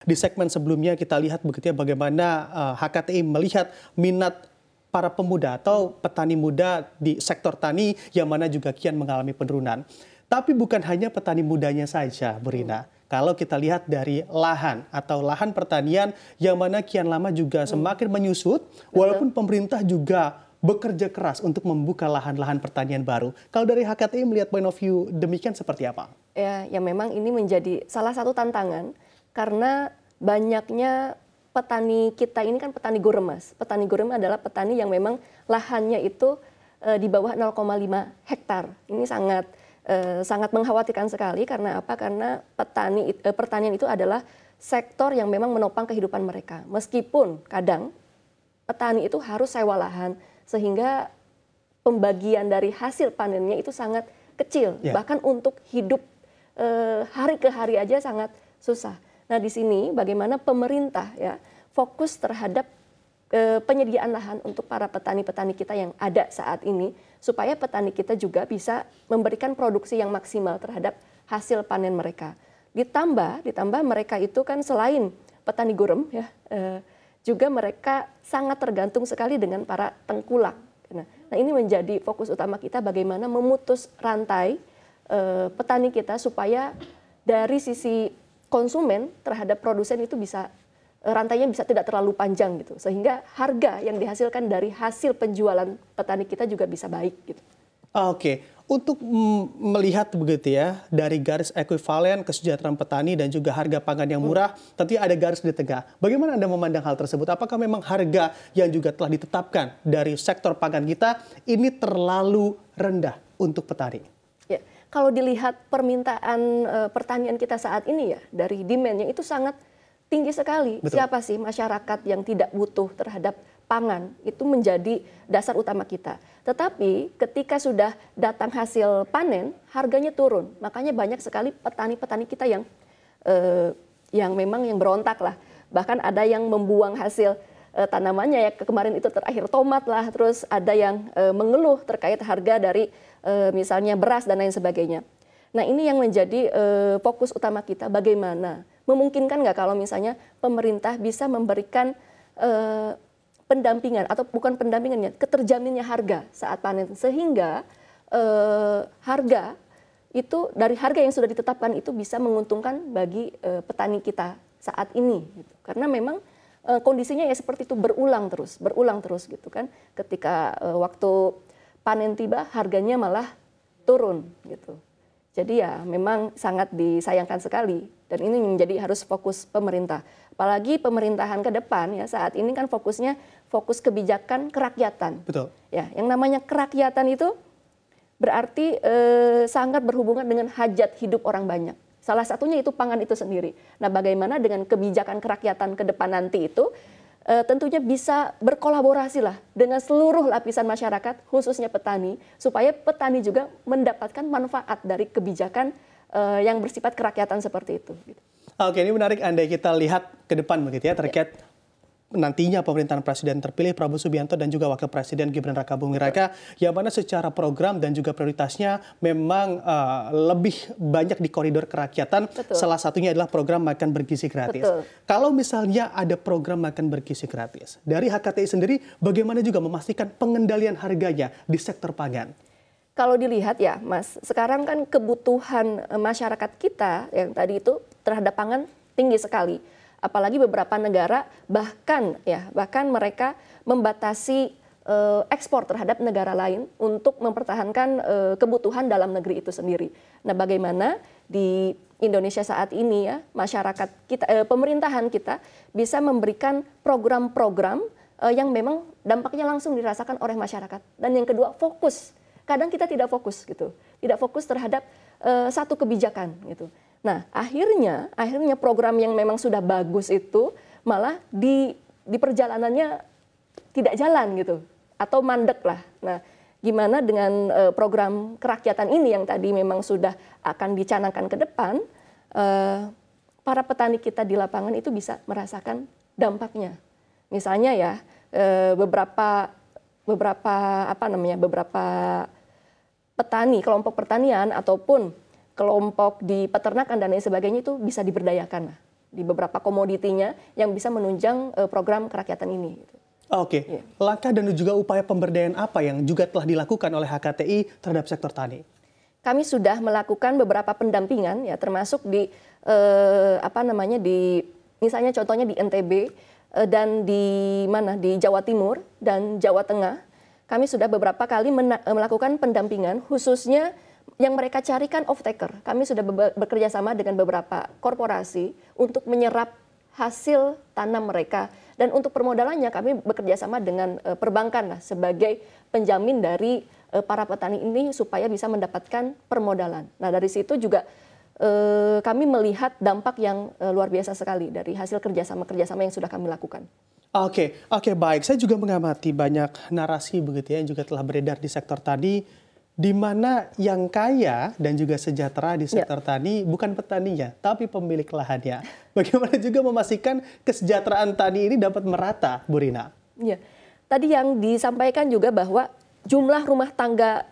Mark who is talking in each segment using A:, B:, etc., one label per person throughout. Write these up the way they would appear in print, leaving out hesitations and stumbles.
A: di segmen sebelumnya kita lihat begitu ya bagaimana HKTI melihat minat para pemuda atau petani muda di sektor tani yang mana juga kian mengalami penurunan. Tapi bukan hanya petani mudanya saja, Bu Rina. Kalau kita lihat dari lahan atau lahan pertanian yang mana kian lama juga semakin menyusut, walaupun pemerintah juga bekerja keras untuk membuka lahan-lahan pertanian baru. Kalau dari HKTI melihat point of view demikian seperti apa?
B: Ya memang ini menjadi salah satu tantangan karena banyaknya petani kita ini kan petani gurem, Mas. Petani gurem adalah petani yang memang lahannya itu di bawah 0,5 hektar. Ini sangat mengkhawatirkan sekali karena apa? Karena pertanian itu adalah sektor yang memang menopang kehidupan mereka. Meskipun kadang petani itu harus sewa lahan sehingga pembagian dari hasil panennya itu sangat kecil. Bahkan untuk hidup hari ke hari aja sangat susah. Nah, di sini bagaimana pemerintah ya fokus terhadap penyediaan lahan untuk para petani-petani kita yang ada saat ini supaya petani kita juga bisa memberikan produksi yang maksimal terhadap hasil panen mereka. Ditambah mereka itu kan selain petani gurem ya juga mereka sangat tergantung sekali dengan para tengkulak. Nah, ini menjadi fokus utama kita bagaimana memutus rantai petani kita supaya dari sisi konsumen terhadap produsen itu bisa rantainya bisa tidak terlalu panjang gitu sehingga harga yang dihasilkan dari hasil penjualan petani kita juga bisa baik gitu.
A: Oke, untuk melihat begitu ya dari garis ekuivalen kesejahteraan petani dan juga harga pangan yang murah, tentunya ada garis di tengah. Bagaimana Anda memandang hal tersebut? Apakah memang harga yang juga telah ditetapkan dari sektor pangan kita ini terlalu rendah untuk petani?
B: Ya, kalau dilihat permintaan pertanian kita saat ini ya dari demand-nya itu sangat tinggi sekali.
A: Betul.
B: Siapa sih masyarakat yang tidak butuh terhadap pangan? Itu menjadi dasar utama kita. Tetapi ketika sudah datang hasil panen, harganya turun. Makanya banyak sekali petani-petani kita yang memang yang berontak lah. Bahkan ada yang membuang hasil tanamannya ya kemarin itu terakhir tomat lah. Terus ada yang mengeluh terkait harga dari misalnya beras dan lain sebagainya. Nah, ini yang menjadi fokus utama kita bagaimana memungkinkan nggak kalau misalnya pemerintah bisa memberikan pendampingan atau bukan pendampingannya, keterjaminnya harga saat panen sehingga harga itu dari harga yang sudah ditetapkan itu bisa menguntungkan bagi petani kita saat ini. Gitu. Karena memang kondisinya ya seperti itu berulang terus gitu kan. Ketika waktu panen tiba harganya malah turun gitu. Jadi ya memang sangat disayangkan sekali dan ini menjadi harus fokus pemerintah. Apalagi pemerintahan ke depan ya saat ini kan fokus kebijakan kerakyatan.
A: Betul.
B: Ya, yang namanya kerakyatan itu berarti sangat berhubungan dengan hajat hidup orang banyak. Salah satunya itu pangan itu sendiri. Nah, bagaimana dengan kebijakan kerakyatan ke depan nanti itu tentunya bisa berkolaborasi lah dengan seluruh lapisan masyarakat, khususnya petani, supaya petani juga mendapatkan manfaat dari kebijakan yang bersifat kerakyatan seperti itu.
A: Oke, ini menarik Anda kita lihat ke depan begitu ya terkait nantinya pemerintahan Presiden terpilih Prabowo Subianto dan juga Wakil Presiden Gibran Rakabuming Raka yang mana secara program dan juga prioritasnya memang lebih banyak di koridor kerakyatan.
B: Betul.
A: Salah satunya adalah program makan bergizi gratis.
B: Betul.
A: Kalau misalnya ada program makan bergizi gratis, dari HKTI sendiri bagaimana juga memastikan pengendalian harganya di sektor pangan?
B: Kalau dilihat ya Mas, sekarang kan kebutuhan masyarakat kita yang tadi itu terhadap pangan tinggi sekali. Apalagi beberapa negara bahkan mereka membatasi ekspor terhadap negara lain untuk mempertahankan kebutuhan dalam negeri itu sendiri. Nah, bagaimana di Indonesia saat ini ya masyarakat kita, pemerintahan kita bisa memberikan program-program yang memang dampaknya langsung dirasakan oleh masyarakat. Dan yang kedua fokus. Kadang kita tidak fokus gitu, tidak fokus terhadap satu kebijakan gitu. Nah, akhirnya program yang memang sudah bagus itu malah di perjalanannya tidak jalan gitu atau mandek lah. Nah, gimana dengan program kerakyatan ini yang tadi memang sudah akan dicanangkan ke depan, para petani kita di lapangan itu bisa merasakan dampaknya. Misalnya ya beberapa petani, kelompok pertanian ataupun kelompok di peternakan dan lain sebagainya itu bisa diberdayakan. di beberapa komoditinya yang bisa menunjang program kerakyatan ini. Gitu.
A: Oke, langkah dan juga upaya pemberdayaan apa yang juga telah dilakukan oleh HKTI terhadap sektor tani?
B: Kami sudah melakukan beberapa pendampingan ya, termasuk di misalnya contohnya di NTB dan di Jawa Timur dan Jawa Tengah. Kami sudah beberapa kali melakukan pendampingan, khususnya yang mereka carikan off-taker. Kami sudah bekerja sama dengan beberapa korporasi untuk menyerap hasil tanam mereka. Dan untuk permodalannya kami bekerja sama dengan perbankan lah, sebagai penjamin dari para petani ini supaya bisa mendapatkan permodalan. Nah dari situ juga kami melihat dampak yang luar biasa sekali dari hasil kerjasama yang sudah kami lakukan.
A: Oke, baik. Saya juga mengamati banyak narasi begitu ya yang juga telah beredar di sektor tani, di mana yang kaya dan juga sejahtera di sektor tani bukan petaninya, tapi pemilik lahannya. Bagaimana juga memastikan kesejahteraan tani ini dapat merata, Bu Rina?
B: Ya, tadi yang disampaikan juga bahwa jumlah rumah tangga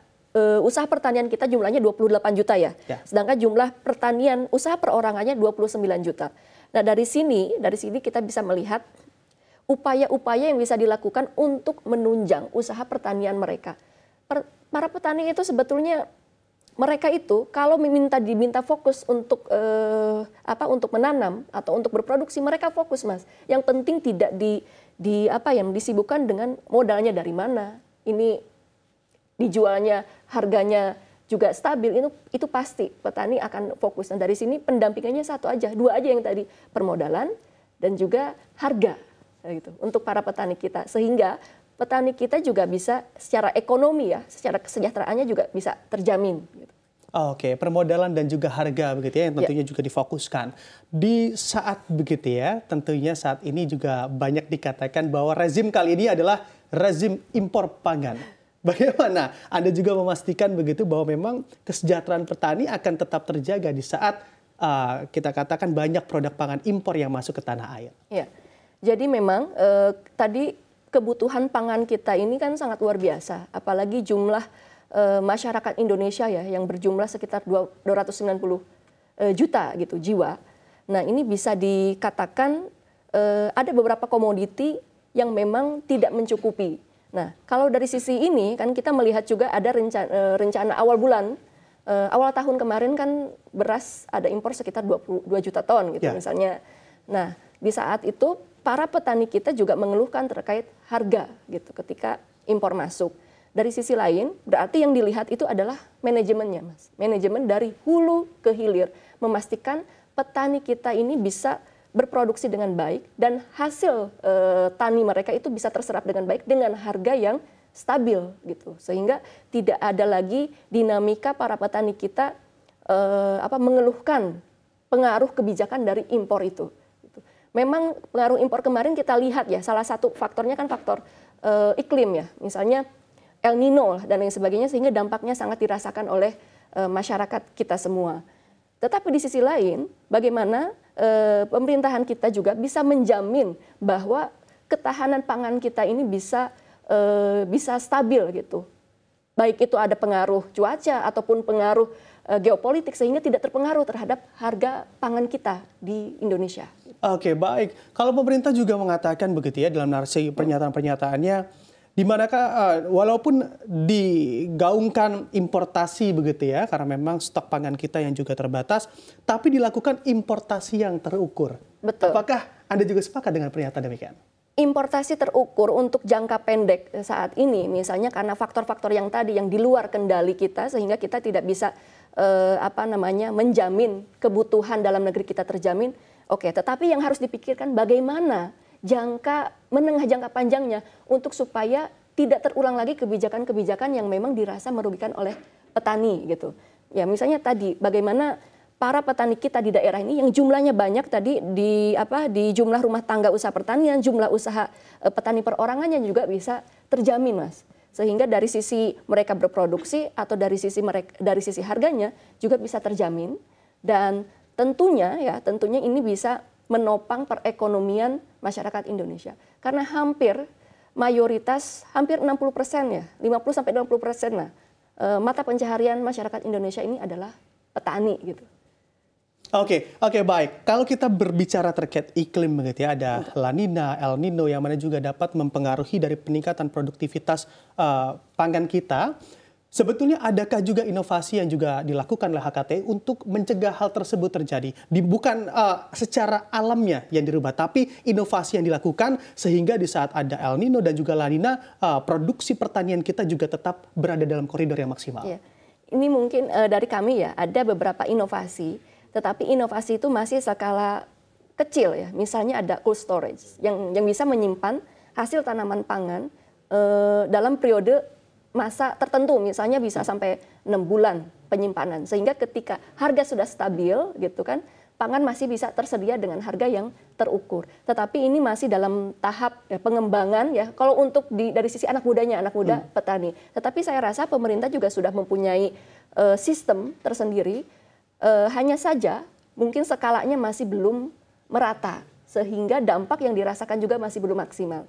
B: usaha pertanian kita jumlahnya 28 juta ya. Sedangkan jumlah pertanian usaha perorangannya 29 juta. Nah dari sini kita bisa melihat upaya-upaya yang bisa dilakukan untuk menunjang usaha pertanian mereka. Para petani itu sebetulnya mereka itu kalau diminta fokus untuk untuk menanam atau untuk berproduksi, mereka fokus, Mas. Yang penting tidak disibukkan dengan modalnya dari mana. Ini dijualnya, harganya juga stabil, itu pasti petani akan fokus. Dan dari sini pendampingannya dua aja yang tadi, permodalan dan juga harga gitu untuk para petani kita, sehingga petani kita juga bisa secara ekonomi ya, secara kesejahteraannya juga bisa terjamin. Gitu.
A: Oke, permodalan dan juga harga begitu ya yang tentunya juga difokuskan. Di saat begitu ya, tentunya saat ini juga banyak dikatakan bahwa rezim kali ini adalah rezim impor pangan. Bagaimana Anda juga memastikan begitu bahwa memang kesejahteraan petani akan tetap terjaga di saat kita katakan banyak produk pangan impor yang masuk ke tanah air? Ya,
B: jadi memang tadi kebutuhan pangan kita ini kan sangat luar biasa, apalagi jumlah masyarakat Indonesia ya yang berjumlah sekitar 290 juta gitu jiwa. Nah ini bisa dikatakan ada beberapa komoditi yang memang tidak mencukupi. Nah kalau dari sisi ini kan kita melihat juga ada rencana awal tahun kemarin kan beras ada impor sekitar 22 juta ton gitu misalnya. Nah di saat itu para petani kita juga mengeluhkan terkait harga gitu ketika impor masuk. Dari sisi lain, berarti yang dilihat itu adalah manajemennya, Mas. Manajemen dari hulu ke hilir, memastikan petani kita ini bisa berproduksi dengan baik dan hasil tani mereka itu bisa terserap dengan baik dengan harga yang stabil gitu. Sehingga tidak ada lagi dinamika para petani kita mengeluhkan pengaruh kebijakan dari impor itu. Memang pengaruh impor kemarin kita lihat ya, salah satu faktornya kan faktor iklim ya, misalnya El Nino dan lain sebagainya, sehingga dampaknya sangat dirasakan oleh masyarakat kita semua. Tetapi di sisi lain, bagaimana pemerintahan kita juga bisa menjamin bahwa ketahanan pangan kita ini bisa stabil gitu. Baik itu ada pengaruh cuaca ataupun pengaruh geopolitik, sehingga tidak terpengaruh terhadap harga pangan kita di Indonesia.
A: Oke, baik. Kalau pemerintah juga mengatakan begitu ya dalam narasi pernyataan-pernyataannya, di manakah walaupun digaungkan importasi begitu ya, karena memang stok pangan kita yang juga terbatas, tapi dilakukan importasi yang terukur.
B: Betul.
A: Apakah Anda juga sepakat dengan pernyataan demikian?
B: Importasi terukur untuk jangka pendek saat ini, misalnya karena faktor-faktor yang tadi yang di luar kendali kita, sehingga kita tidak bisa menjamin kebutuhan dalam negeri kita terjamin. Oke, tetapi yang harus dipikirkan bagaimana menengah jangka panjangnya untuk supaya tidak terulang lagi kebijakan-kebijakan yang memang dirasa merugikan oleh petani gitu. Ya misalnya tadi bagaimana para petani kita di daerah ini yang jumlahnya banyak tadi di jumlah rumah tangga usaha pertanian, jumlah usaha petani perorangannya juga bisa terjamin, Mas. Sehingga dari sisi mereka berproduksi atau dari sisi harganya juga bisa terjamin, dan tentunya ini bisa menopang perekonomian masyarakat Indonesia. Karena hampir 60% ya, 50-60% mata pencaharian masyarakat Indonesia ini adalah petani gitu.
A: Oke, baik. Kalau kita berbicara terkait iklim begitu ya, ada La Nina, El Nino yang mana juga dapat mempengaruhi dari peningkatan produktivitas pangan kita. Sebetulnya adakah juga inovasi yang juga dilakukan oleh HKTI untuk mencegah hal tersebut terjadi? Bukan secara alamnya yang dirubah, tapi inovasi yang dilakukan sehingga di saat ada El Nino dan juga La Nina, produksi pertanian kita juga tetap berada dalam koridor yang maksimal.
B: Ya. Ini mungkin dari kami ya, ada beberapa inovasi, tetapi inovasi itu masih skala kecil ya. Misalnya ada cold storage yang bisa menyimpan hasil tanaman pangan dalam periode masa tertentu, misalnya bisa sampai 6 bulan penyimpanan. Sehingga ketika harga sudah stabil gitu kan, pangan masih bisa tersedia dengan harga yang terukur. Tetapi ini masih dalam tahap ya, pengembangan ya. Kalau untuk dari sisi anak mudanya, anak muda petani. Tetapi saya rasa pemerintah juga sudah mempunyai sistem tersendiri. Hanya saja mungkin skalanya masih belum merata. Sehingga dampak yang dirasakan juga masih belum maksimal.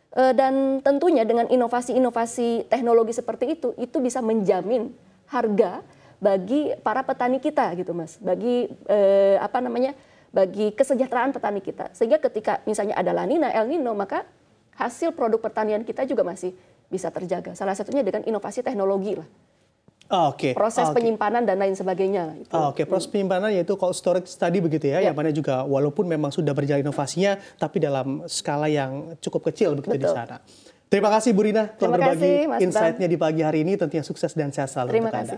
B: Dan tentunya dengan inovasi-inovasi teknologi seperti itu bisa menjamin harga bagi para petani kita gitu Mas, bagi bagi kesejahteraan petani kita. Sehingga ketika misalnya ada La Nina, El Nino, maka hasil produk pertanian kita juga masih bisa terjaga. Salah satunya dengan inovasi teknologi lah. Proses penyimpanan dan lain sebagainya.
A: Proses penyimpanan yaitu cold storage tadi begitu ya, yang mana juga walaupun memang sudah berjalan inovasinya, tapi dalam skala yang cukup kecil begitu di sana. Terima kasih Bu Rina telah berbagi insight-nya di pagi hari ini, tentunya sukses dan sehat selalu untuk Anda.